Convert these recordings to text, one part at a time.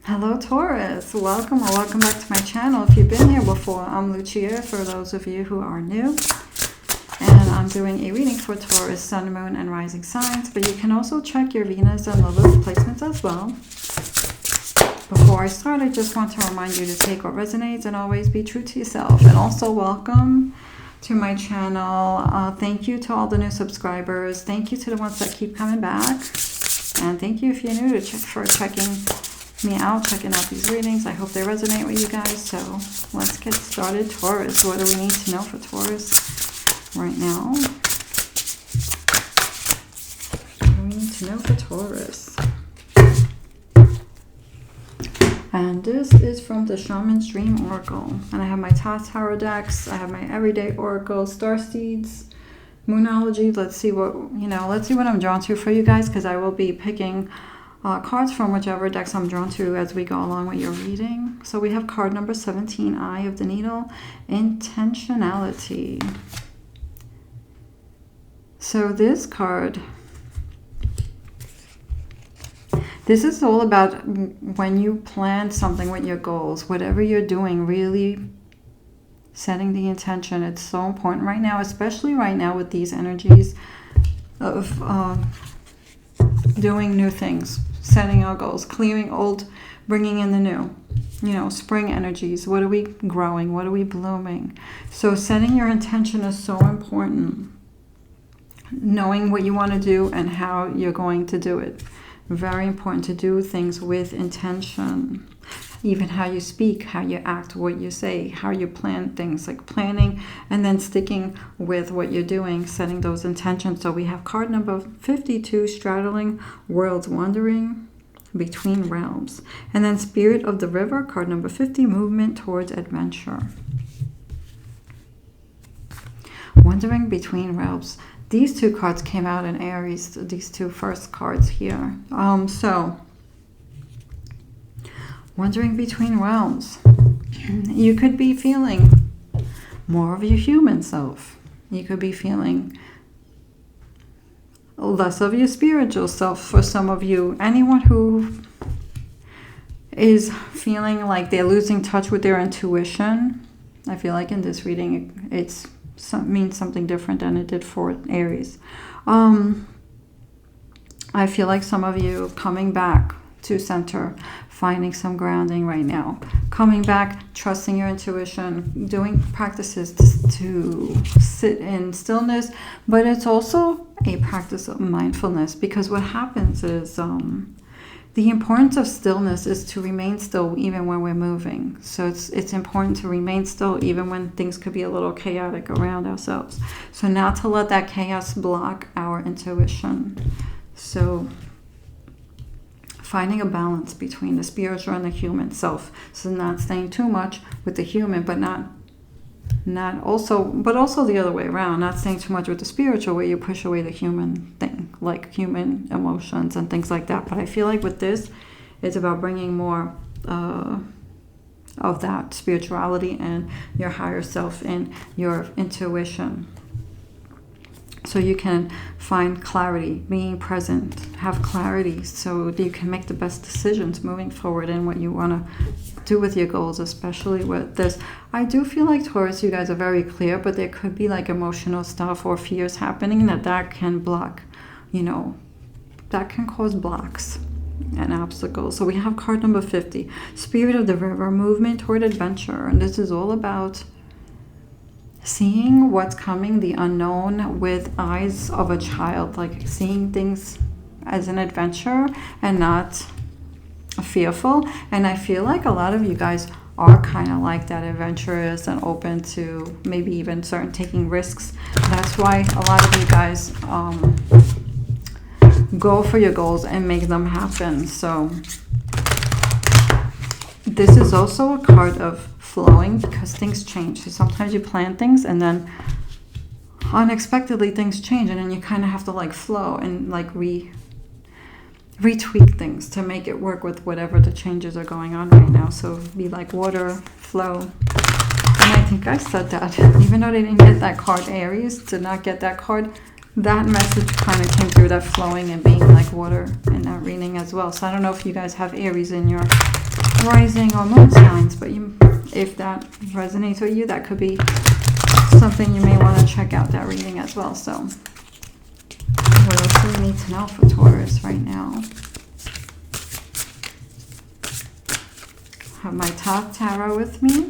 Hello Taurus, welcome or welcome back to my channel. If you've been here before, I'm Lucia for those of you who are new. And I'm doing a reading for Taurus, Sun, Moon, and Rising signs. But you can also check your Venus and Lilith placements as well. Before I start, I just want to remind you to take what resonates and always be true to yourself. And also welcome to my channel. Thank you to all the new subscribers. Thank you to the ones that keep coming back. And thank you if you're new for checking me out, checking out these readings. I hope they resonate with you guys. So let's get started. Taurus, what do we need to know for Taurus right now? What do we need to know for Taurus? And this is from the Shaman's Dream Oracle. And I have my Tarot decks. I have my Everyday Oracle, Star Seeds, Moonology. Let's see what, let's see what I'm drawn to for you guys, because I will be picking cards from whichever decks I'm drawn to as we go along with your reading. So we have card number 17, Eye of the Needle, Intentionality. So this card, this is all about when you plan something with your goals, whatever you're doing, really setting the intention. It's so important right now, especially right now with these energies of doing new things, setting our goals, clearing old, bringing in the new, spring energies. What are we growing? What are we blooming? So setting your intention is so important. Knowing what you want to do and how you're going to do it. Very important to do things with intention. Even how you speak, how you act, what you say, how you plan things, like planning and then sticking with what you're doing, setting those intentions. So we have card number 52, Straddling Worlds, Wandering Between Realms. And then Spirit of the River, card number 50, Movement Towards Adventure. Wandering Between Realms. These two cards came out in Aries, these two first cards here. Wandering between realms. You could be feeling more of your human self. You could be feeling less of your spiritual self for some of you. Anyone who is feeling like they're losing touch with their intuition, I feel like in this reading it means something different than it did for Aries. I feel like some of you coming back to center, finding some grounding right now, coming back, trusting your intuition, doing practices to sit in stillness. But it's also a practice of mindfulness, because what happens is the importance of stillness is to remain still even when we're moving. So it's important to remain still even when things could be a little chaotic around ourselves. So not to let that chaos block our intuition. So finding a balance between the spiritual and the human self. So not staying too much with the human, but also the other way around. Not staying too much with the spiritual, where you push away the human thing, like human emotions and things like that. But I feel like with this, it's about bringing more of that spirituality and your higher self and your intuition. So you can find clarity, being present, have clarity, so that you can make the best decisions moving forward in what you want to do with your goals, especially with this. I do feel like Taurus, you guys are very clear, but there could be like emotional stuff or fears happening that can block, that can cause blocks and obstacles. So we have card number 50, Spirit of the River, Movement Toward Adventure. And this is all about seeing what's coming, the unknown, with eyes of a child, like seeing things as an adventure and not fearful. And I feel like a lot of you guys are kind of like that, adventurous and open to maybe even taking risks. That's why a lot of you guys go for your goals and make them happen. So this is also a card of flowing, because things change. So sometimes you plan things and then unexpectedly things change, and then you kind of have to like flow and like retweak things to make it work with whatever the changes are going on right now. So be like water, flow. And I think I said that, even though they didn't get that card, Aries did not get that card, that message kind of came through, that flowing and being like water in that reading as well. So I don't know if you guys have Aries in your rising or moon signs, but if that resonates with you, that could be something you may want to check out that reading as well. So what else do we need to know for Taurus right now? Have my top tarot with me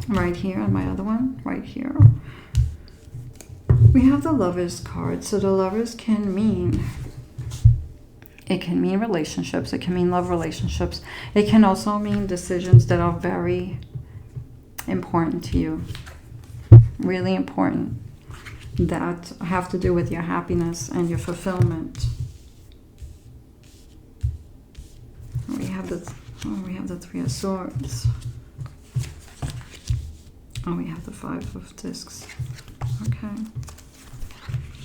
right here, and my other one right here. We have the Lovers card. So the Lovers can mean, it can mean relationships, it can mean love relationships, it can also mean decisions that are very important to you, really important, that have to do with your happiness and your fulfillment. We have the Three of Swords. Oh, we have the Five of Discs. Okay.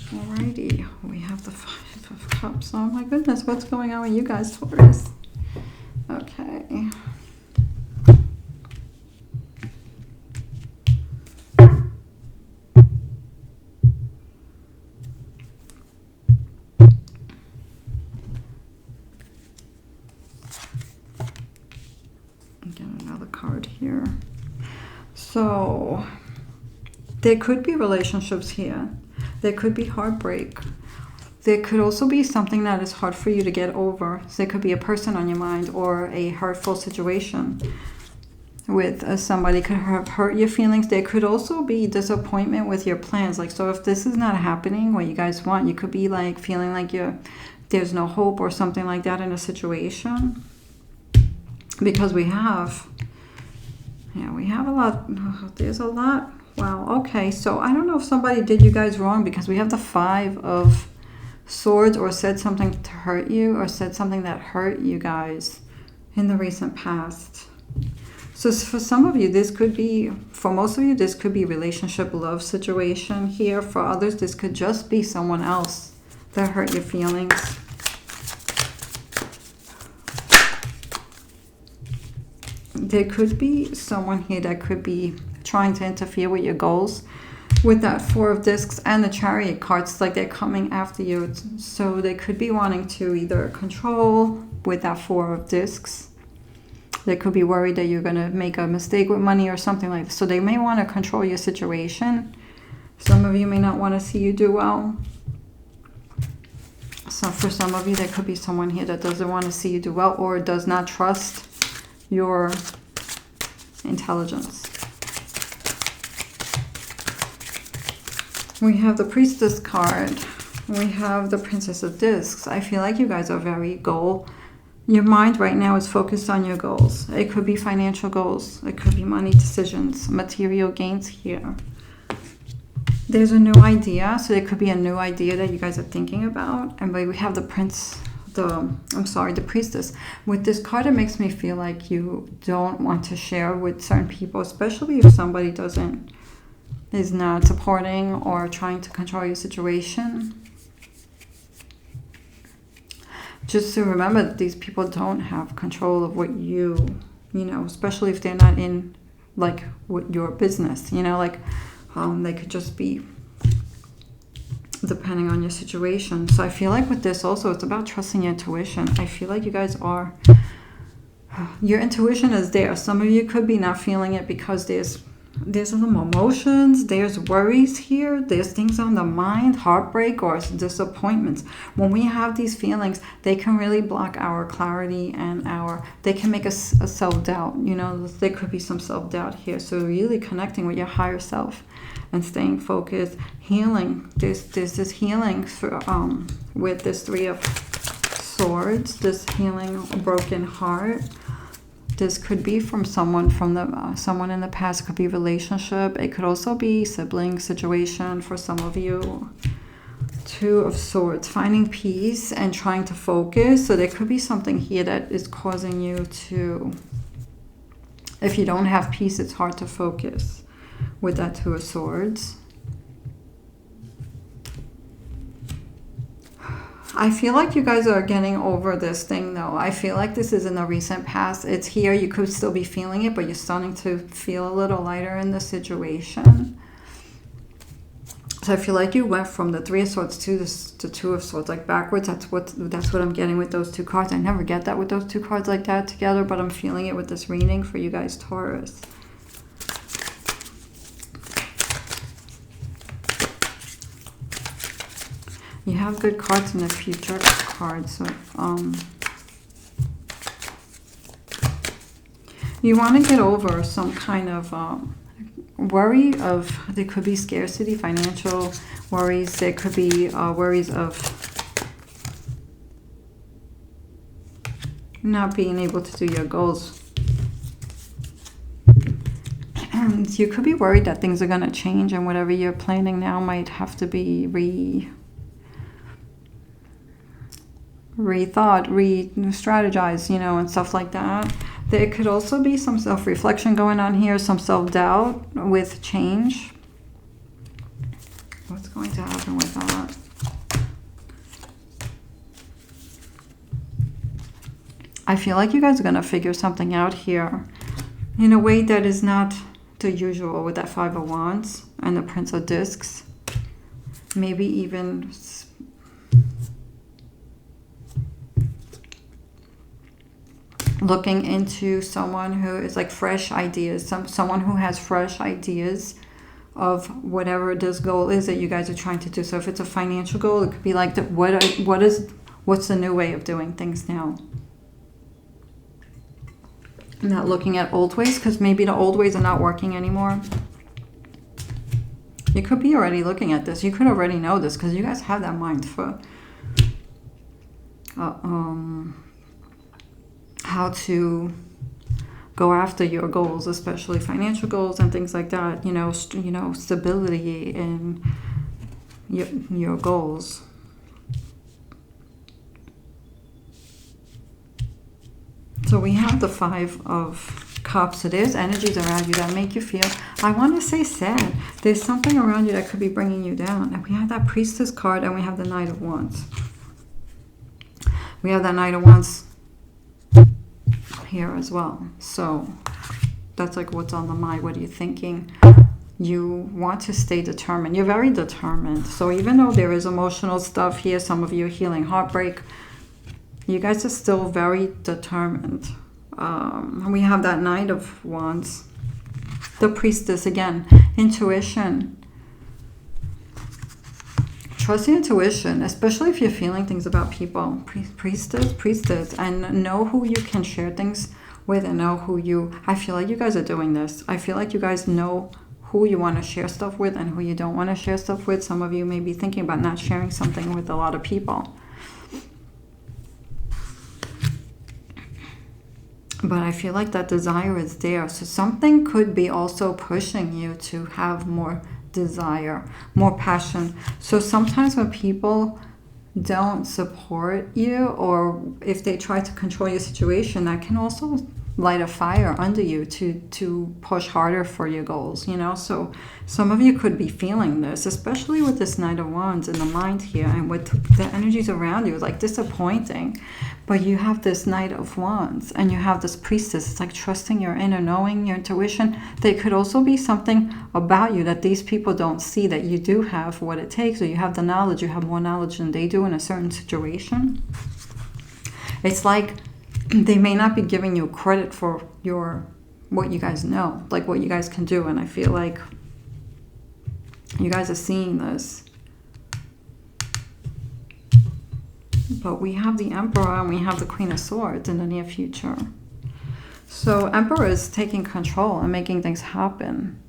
Alrighty. We have the Five of Cups. Oh my goodness, what's going on with you guys, Taurus? Okay. Get another card here. So there could be relationships here. There could be heartbreak. There could also be something that is hard for you to get over. So there could be a person on your mind or a hurtful situation with somebody could have hurt your feelings. There could also be disappointment with your plans. Like, so if this is not happening what you guys want, you could be like feeling like there's no hope or something like that in a situation. Because we have a lot. There's a lot. Wow. Okay. So I don't know if somebody did you guys wrong, because we have the Five of Swords, or said something to hurt you, or said something that hurt you guys in the recent past. So for some of you, this could be, for most of you, this could be relationship, love situation here. For others, this could just be someone else that hurt your feelings. There could be someone here that could be trying to interfere with your goals. With that Four of Discs and the Chariot cards, like they're coming after you. So they could be wanting to either control with that Four of Discs. They could be worried that you're going to make a mistake with money or something like that. So they may want to control your situation. Some of you may not want to see you do well. So for some of you, there could be someone here that doesn't want to see you do well, or does not trust your intelligence. We have the Priestess card. We have the Princess of Discs. I feel like you guys are very goal. Your mind right now is focused on your goals. It could be financial goals. It could be money decisions, material gains here. There's a new idea. So there could be a new idea that you guys are thinking about. And we have the the Priestess. With this card, it makes me feel like you don't want to share with certain people, especially if somebody is not supporting or trying to control your situation. Just to remember that these people don't have control of what you know, especially if they're not in like with your business, they could just be depending on your situation. So I feel like with this also, it's about trusting your intuition. I feel like you guys your intuition is there. Some of you could be not feeling it because there's some emotions, there's worries here, there's things on the mind, heartbreak or disappointments. When we have these feelings, they can really block our clarity and they can make us a self-doubt. There could be some self-doubt here. So really connecting with your higher self and staying focused, healing. There's this healing with this Three of Swords, this healing a broken heart. This could be from someone in the past. It could be relationship. It could also be sibling situation for some of you. Two of Swords, finding peace and trying to focus. So there could be something here that is causing you to, if you don't have peace, it's hard to focus with that Two of Swords. I feel like you guys are getting over this thing, though. I feel like this is in the recent past. It's here. You could still be feeling it, but you're starting to feel a little lighter in the situation. So I feel like you went from the Three of Swords to the Two of Swords, like backwards. That's what I'm getting with those two cards. I never get that with those two cards like that together, but I'm feeling it with this reading for you guys, Taurus. You have good cards in the future cards. So, you want to get over some kind of worry of, there could be scarcity, financial worries. There could be worries of not being able to do your goals. And you could be worried that things are going to change and whatever you're planning now might have to be rethought, re-strategized, you know, and stuff like that. There could also be some self-reflection going on here, some self-doubt with change. What's going to happen with that? I feel like you guys are going to figure something out here in a way that is not the usual with that Five of Wands and the Prince of Discs. Maybe even looking into someone who is like fresh ideas, someone who has fresh ideas of whatever this goal is that you guys are trying to do. So if it's a financial goal, it could be like, what's the new way of doing things now? Not looking at old ways, because maybe the old ways are not working anymore. You could be already looking at this. You could already know this because you guys have that mind for how to go after your goals, especially financial goals and things like that. You know, stability in your goals. So we have the Five of Cups. So there's energies around you that make you feel, I want to say sad. There's something around you that could be bringing you down. And we have that Priestess card and we have the Knight of Wands. We have that Knight of Wands here as well. So that's like what's on the mind. What are you thinking? You want to stay determined. You're very determined. So even though there is emotional stuff here, some of you are healing heartbreak, you guys are still very determined. We have that Knight of Wands. The Priestess again. Intuition. Trust your intuition, especially if you're feeling things about people. Priestess. And know who you can share things with and know who you... I feel like you guys are doing this. I feel like you guys know who you want to share stuff with and who you don't want to share stuff with. Some of you may be thinking about not sharing something with a lot of people. But I feel like that desire is there. So something could be also pushing you to have more desire, more passion. So sometimes when people don't support you, or if they try to control your situation, that can also light a fire under you to push harder for your goals, you know. So some of you could be feeling this, especially with this Knight of Wands in the mind here and with the energies around you, like disappointing. But you have this Knight of Wands and you have this Priestess. It's like trusting your inner knowing, your intuition. There could also be something about you that these people don't see, that you do have what it takes, or you have the knowledge, you have more knowledge than they do in a certain situation. It's like they may not be giving you credit for what you guys know, like what you guys can do. And I feel like you guys are seeing this. But we have the Emperor and we have the Queen of Swords in the near future. So Emperor is taking control and making things happen.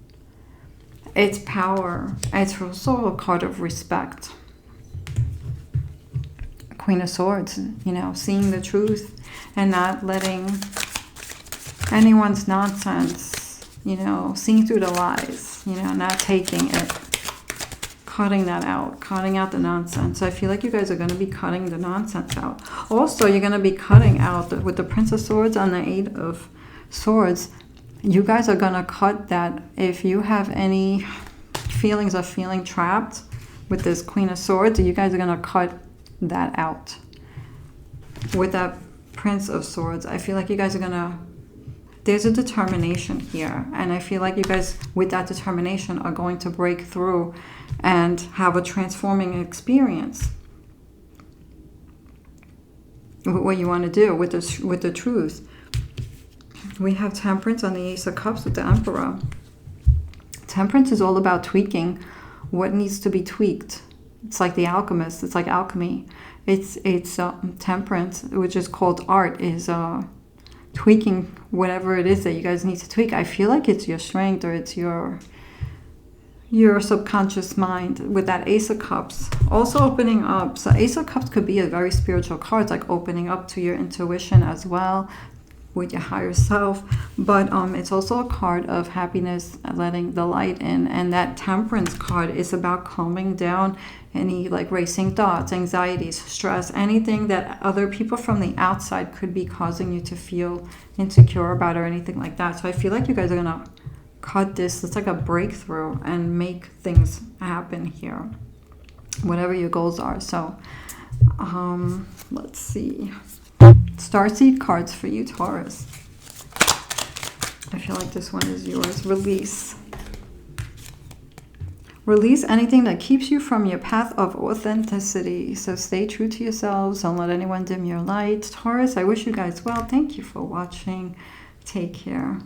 It's power. It's also a card of respect. Queen of Swords, you know, seeing the truth and not letting anyone's nonsense, you know, seeing through the lies, you know, not taking it. Cutting that out, cutting out the nonsense. So I feel like you guys are going to be cutting the nonsense out. Also, you're going to be cutting out, with the Prince of Swords and the Eight of Swords, you guys are going to cut that. If you have any feelings of feeling trapped with this Queen of Swords, you guys are going to cut that out. With that Prince of Swords, I feel like you guys are going to there's a determination here. And I feel like you guys, with that determination, are going to break through and have a transforming experience. What you want to do with the truth. We have Temperance on the Ace of Cups with the Emperor. Temperance is all about tweaking what needs to be tweaked. It's like the alchemist. It's like alchemy. It's temperance, which is called art, is tweaking whatever it is that you guys need to tweak. I feel like it's your strength, or it's your subconscious mind with that Ace of Cups. Also opening up. So Ace of Cups could be a very spiritual card. It's like opening up to your intuition as well, with your higher self. But it's also a card of happiness, letting the light in. And that Temperance card is about calming down any like racing thoughts, anxieties, stress, anything that other people from the outside could be causing you to feel insecure about, or anything like that. So I feel like you guys are gonna cut this. It's like a breakthrough and make things happen here, whatever your goals are. So let's see. Starseed cards for you, Taurus. I feel like this one is yours. Release. Release anything that keeps you from your path of authenticity. So stay true to yourselves. Don't let anyone dim your light. Taurus, I wish you guys well. Thank you for watching. Take care.